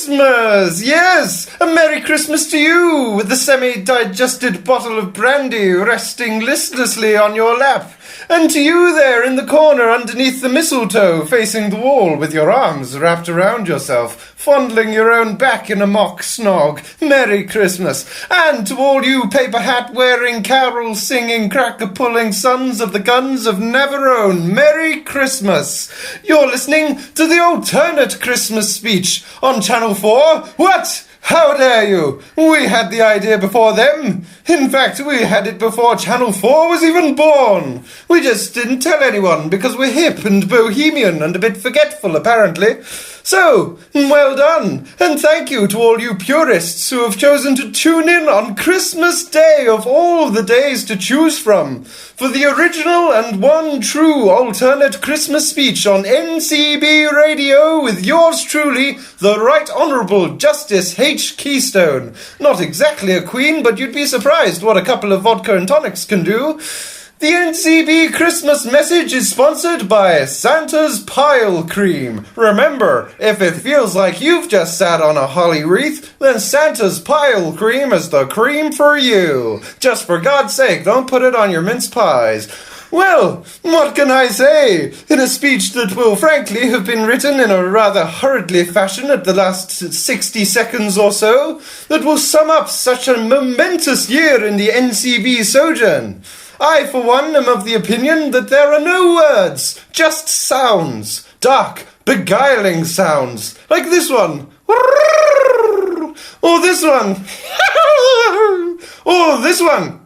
Christmas! Yes! A Merry Christmas to you, with the semi-digested bottle of brandy resting listlessly on your lap. And to you there in the corner underneath the mistletoe, facing the wall with your arms wrapped around yourself, fondling your own back in a mock snog. Merry Christmas. And to all you paper hat wearing, carol singing, cracker pulling sons of the guns of Navarone, Merry Christmas. You're listening to the alternate Christmas speech on Channel 4. What? How dare you? We had the idea before them. In fact, we had it before Channel 4 was even born. We just didn't tell anyone because we're hip and bohemian and a bit forgetful, apparently. So, well done, and thank you to all you purists who have chosen to tune in on Christmas Day of all the days to choose from for the original and one true alternate Christmas speech on NCB Radio with yours truly, the Right Honourable Justice H Keystone. Not exactly a queen, but you'd be surprised what a couple of vodka and tonics can do. The NCB Christmas message is sponsored by Santa's Pile Cream. Remember, if it feels like you've just sat on a holly wreath, then Santa's Pile Cream is the cream for you. Just for God's sake, don't put it on your mince pies. Well, what can I say? In a speech that will frankly have been written in a rather hurriedly fashion at the last 60 seconds or so, that will sum up such a momentous year in the NCB sojourn. I, for one, am of the opinion that there are no words, just sounds. Dark, beguiling sounds. Like this one. Or this one. Or this one.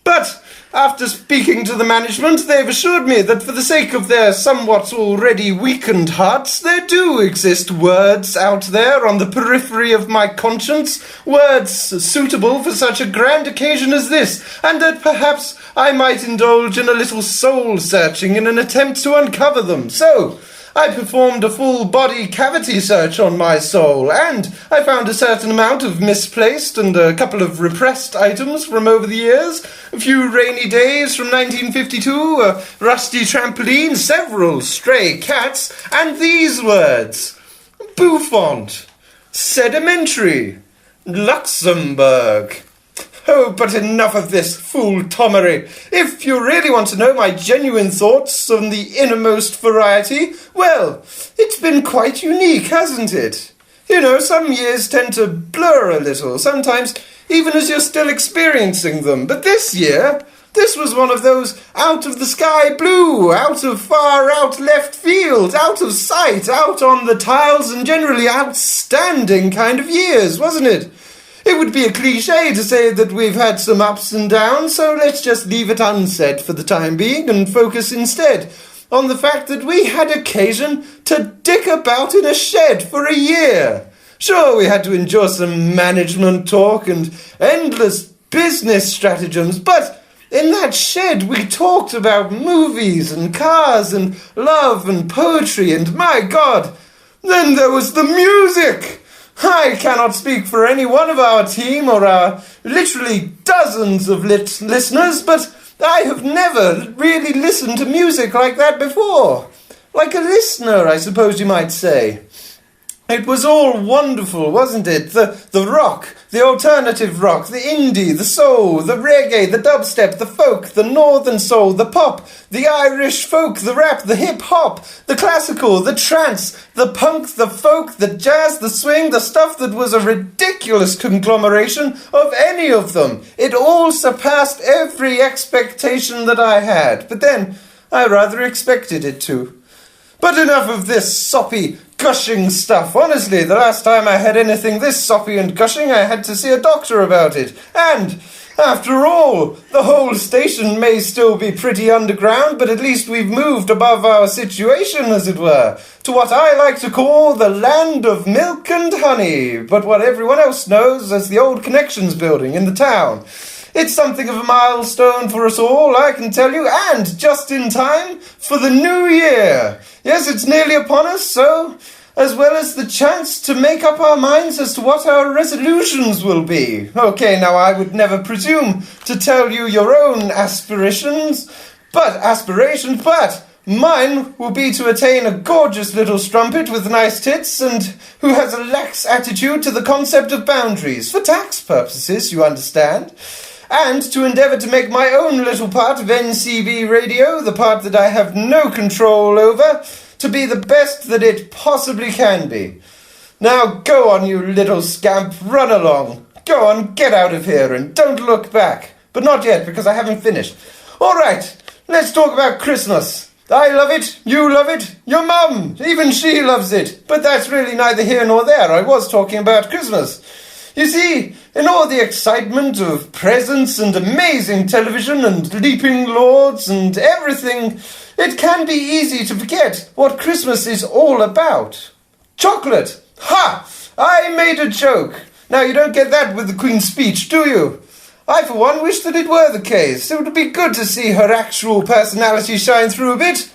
But after speaking to the management, they've assured me that for the sake of their somewhat already weakened hearts, there do exist words out there on the periphery of my conscience, words suitable for such a grand occasion as this, and that perhaps I might indulge in a little soul-searching in an attempt to uncover them. So I performed a full-body cavity search on my soul, and I found a certain amount of misplaced and a couple of repressed items from over the years, a few rainy days from 1952, a rusty trampoline, several stray cats, and these words: bouffant, sedimentary, Luxembourg. Oh, but enough of this fool-tommery. If you really want to know my genuine thoughts on the innermost variety, well, it's been quite unique, hasn't it? You know, some years tend to blur a little, sometimes even as you're still experiencing them. But this year, this was one of those out-of-the-sky blue, out-of-far-out left field, out of sight, out on the tiles and generally outstanding kind of years, wasn't it? It would be a cliché to say that we've had some ups and downs, so let's just leave it unsaid for the time being and focus instead on the fact that we had occasion to dick about in a shed for a year. Sure, we had to endure some management talk and endless business stratagems, but in that shed we talked about movies and cars and love and poetry and, my God, then there was the music! I cannot speak for any one of our team or our literally dozens of listeners, but I have never really listened to music like that before. Like a listener, I suppose you might say. It was all wonderful, wasn't it? The rock, the alternative rock, the indie, the soul, the reggae, the dubstep, the folk, the northern soul, the pop, the Irish folk, the rap, the hip-hop, the classical, the trance, the punk, the folk, the jazz, the swing, the stuff that was a ridiculous conglomeration of any of them. It all surpassed every expectation that I had, but then I rather expected it to. But enough of this soppy, gushing stuff. Honestly, the last time I had anything this soppy and gushing, I had to see a doctor about it. And, after all, the whole station may still be pretty underground, but at least we've moved above our situation, as it were, to what I like to call the land of milk and honey, but what everyone else knows as the old Connections building in the town. It's something of a milestone for us all, I can tell you, and just in time for the new year. Yes, it's nearly upon us, so, as well as the chance to make up our minds as to what our resolutions will be. Okay, now I would never presume to tell you your own aspirations, but Mine will be to attain a gorgeous little strumpet with nice tits and who has a lax attitude to the concept of boundaries, for tax purposes, you understand. And to endeavour to make my own little part of NCB Radio, the part that I have no control over, to be the best that it possibly can be. Now go on, you little scamp, run along. Go on, get out of here and don't look back. But not yet, because I haven't finished. All right, let's talk about Christmas. I love it, you love it, your mum, even she loves it. But that's really neither here nor there. I was talking about Christmas. You see, in all the excitement of presents and amazing television and leaping lords and everything, it can be easy to forget what Christmas is all about. Chocolate! Ha! I made a joke. Now, you don't get that with the Queen's speech, do you? I, for one, wish that it were the case. It would be good to see her actual personality shine through a bit.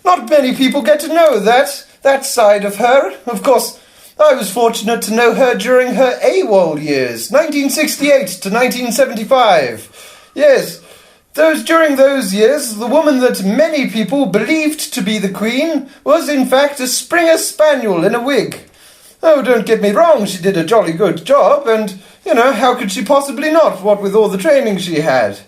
Not many people get to know that side of her. Of course, I was fortunate to know her during her AWOL years, 1968 to 1975. Yes, during those years, the woman that many people believed to be the Queen was in fact a Springer Spaniel in a wig. Oh, don't get me wrong, she did a jolly good job, and, how could she possibly not, what with all the training she had?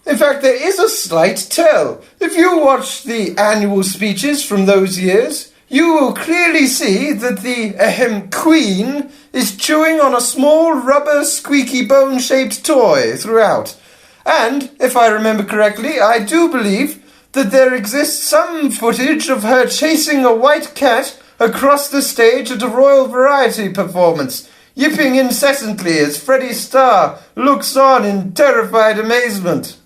In fact, there is a slight tell. If you watch the annual speeches from those years, you will clearly see that the Queen is chewing on a small rubber squeaky bone-shaped toy throughout. And, if I remember correctly, I do believe that there exists some footage of her chasing a white cat across the stage at a Royal Variety performance, yipping incessantly as Freddie Starr looks on in terrified amazement.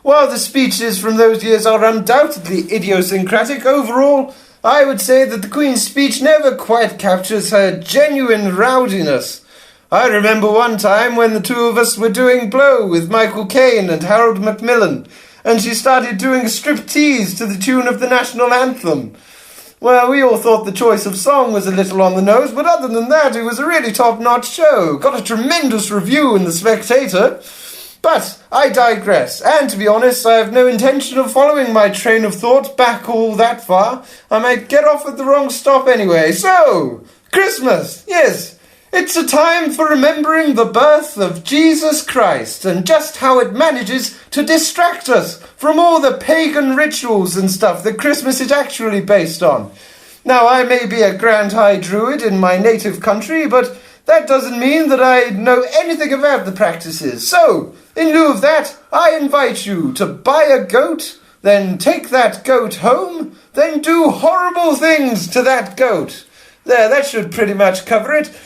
While the speeches from those years are undoubtedly idiosyncratic, overall, I would say that the Queen's speech never quite captures her genuine rowdiness. I remember one time when the two of us were doing Blow with Michael Caine and Harold Macmillan, and she started doing a striptease to the tune of the national anthem. Well, we all thought the choice of song was a little on the nose, but other than that, it was a really top-notch show. Got a tremendous review in The Spectator. But I digress, and to be honest, I have no intention of following my train of thought back all that far. I might get off at the wrong stop anyway. So, Christmas, yes. It's a time for remembering the birth of Jesus Christ and just how it manages to distract us from all the pagan rituals and stuff that Christmas is actually based on. Now, I may be a Grand High Druid in my native country, but that doesn't mean that I know anything about the practices. So, in lieu of that, I invite you to buy a goat, then take that goat home, then do horrible things to that goat. There, that should pretty much cover it.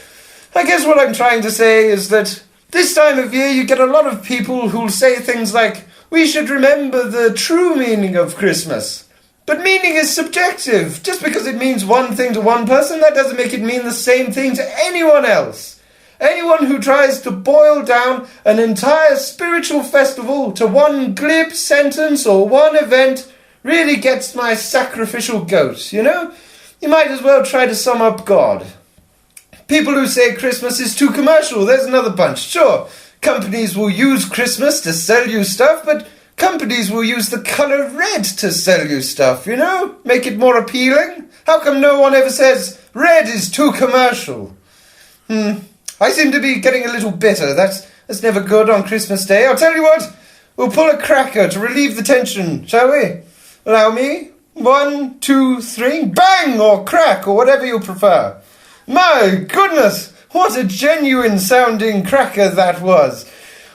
I guess what I'm trying to say is that this time of year you get a lot of people who'll say things like, we should remember the true meaning of Christmas. But meaning is subjective. Just because it means one thing to one person, that doesn't make it mean the same thing to anyone else. Anyone who tries to boil down an entire spiritual festival to one glib sentence or one event really gets my sacrificial goat, You might as well try to sum up God. People who say Christmas is too commercial, there's another bunch. Sure, companies will use Christmas to sell you stuff, but companies will use the colour red to sell you stuff, Make it more appealing. How come no one ever says red is too commercial? I seem to be getting a little bitter. That's never good on Christmas Day. I'll tell you what, we'll pull a cracker to relieve the tension, shall we? Allow me? 1, 2, 3, bang, or crack, or whatever you prefer. My goodness, what a genuine sounding cracker that was.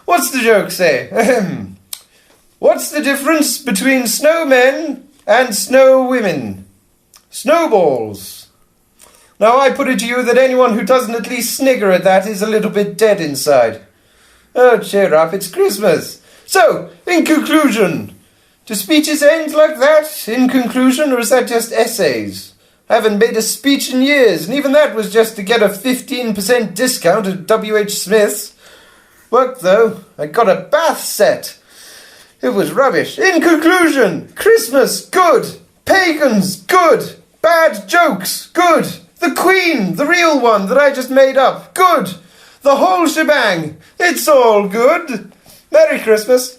What's the joke say? What's the difference between snowmen and snow women? Snowballs. Now I put it to you that anyone who doesn't at least snigger at that is a little bit dead inside. Oh, cheer up, it's Christmas. So, in conclusion, do speeches end like that, in conclusion, or is that just essays? I haven't made a speech in years, and even that was just to get a 15% discount at W.H. Smith's. Worked, though. I got a bath set. It was rubbish. In conclusion, Christmas, good. Pagans, good. Bad jokes, good. The Queen, the real one that I just made up, good. The whole shebang. It's all good. Merry Christmas.